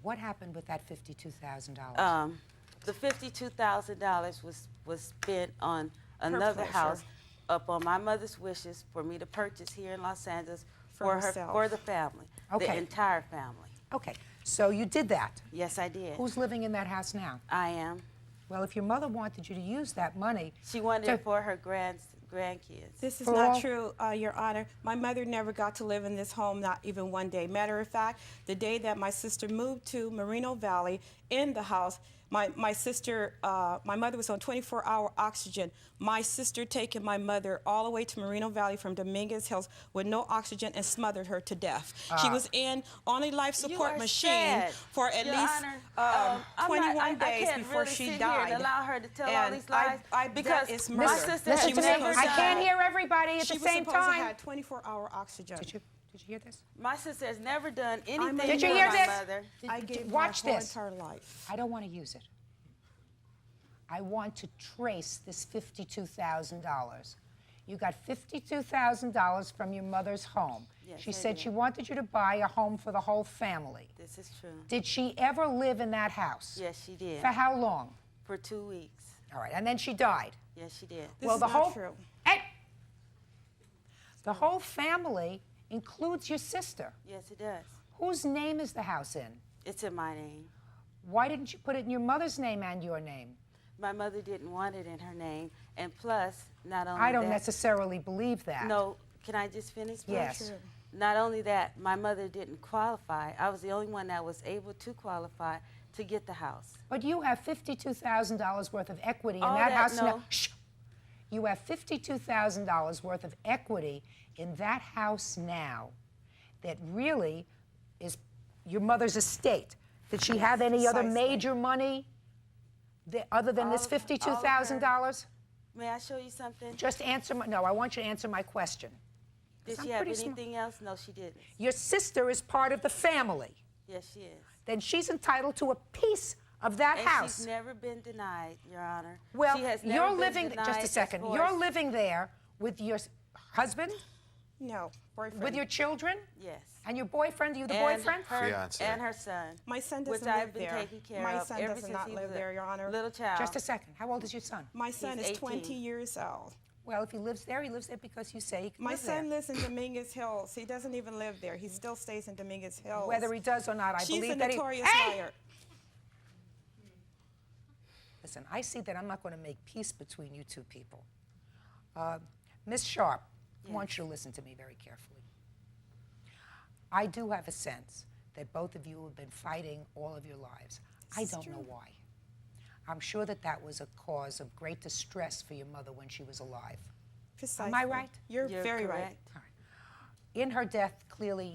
What happened with that $52,000? The $52,000 was spent on another pleasure. house up on my mother's wishes for me to purchase here in Los Angeles For for herself. for the family, Okay. the entire family. Okay, so you did that. Yes, I did. Who's living in that house now? I am. Well, if your mother wanted you to use that money, She wanted it for her grandkids. This is For not all- true, Your Honor. My mother never got to live in this home, not even one day. Matter of fact, the day that my sister moved to Moreno Valley in the house, my mother was on 24-hour oxygen. My sister taking my mother all the way to Moreno Valley from Dominguez Hills with no oxygen and smothered her to death. She was on a life You support are machine sad. for at Your least Honor, 21 days I can't before really she sit died. Here and allow her to tell all And these lies because that is my murder. sister listen has to me. never I can't done- hear everybody at She the was same supposed to time. have 24-hour oxygen. Did you hear this? My sister has never done anything Did you for hear my this? mother. I gave Watch my whole this. entire life. I don't want to use it. I want to trace this $52,000. You got $52,000 from your mother's home. Yes, She I said did. she wanted you to buy a home for the whole family. This is true. Did she ever live in that house? Yes, she did. For how long? For 2 weeks. All right, and then she died. Yes, she did. This well, is the not whole true. Hey! The whole family includes your sister. Yes, it does. Whose name is the house in? It's in my name. Why didn't you put it in your mother's name and your name? My mother didn't want it in her name, and plus, not only I don't that, necessarily believe that. No, can I just finish? please? Yes. True. Not only that, my mother didn't qualify. I was the only one that was able to qualify to get the house. But you have $52,000 worth of equity in All that that, house now. no. Shh. You have $52,000 worth of equity in that house now that really is your mother's estate. Did she have any other Precisely. major money other than this All of her. $52,000? May I show you something? Just answer my, no, I want you to answer my question. Did I'm she have pretty smart. anything else? No, she didn't. Your sister is part of the family. Yes, she is. Then she's entitled to a piece of that And house. she's never been denied, Your Honor. Well, she has never you're been living, just denied a as second, far you're as- living there with your husband, No, boyfriend. with your children, Yes. and your boyfriend, are you the And boyfriend? her, Fiancé. and her son. My son which doesn't I've live been there. taking care My of son ever does since not he live was a there, Your Honor. little child. Just a second, how old is your son? My son He's is 20 18. years old. Well, if he lives there because you say he can My live son there. lives in Dominguez Hills. He doesn't even live there. He still stays in Dominguez Hills. Whether he does or not, I She's believe a that he... notorious Hey! liar. Listen, I see that I'm not going to make peace between you two people. Miss Sharp, I want you to listen to me very carefully. I do have a sense that both of you have been fighting all of your lives. I This is don't know true. why. I'm sure that that was a cause of great distress for your mother when she was alive. Precisely. Am I right? You're very right. correct. All right. In her death, clearly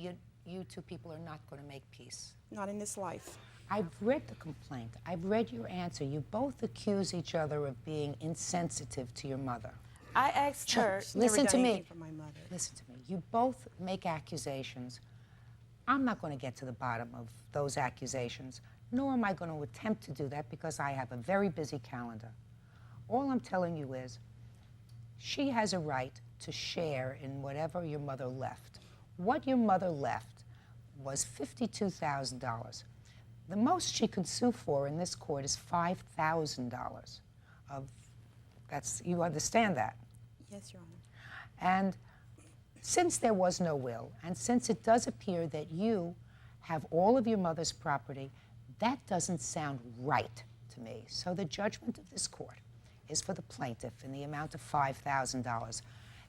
you two people are not going to make peace. Not in this life. I've read the complaint. I've read your answer. You both accuse each other of being insensitive to your mother. I asked her. Listen Never to done me. anything for my mother. Listen to me. You both make accusations. I'm not going to get to the bottom of those accusations, nor am I going to attempt to do that because I have a very busy calendar. All I'm telling you is she has a right to share in whatever your mother left. What your mother left was $52,000. The most she can sue for in this court is $5,000 of, you understand that? Yes, Your Honor. And since there was no will, and since it does appear that you have all of your mother's property, that doesn't sound right to me. So the judgment of this court is for the plaintiff in the amount of $5,000.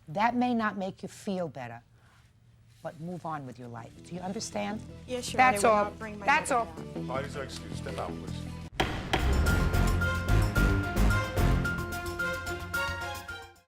That may not make you feel better, but move on with your life. Do you understand? Yes, Your That's Honor. all. I'll bring my That's mother all. down. Parties are excused. Step out, please.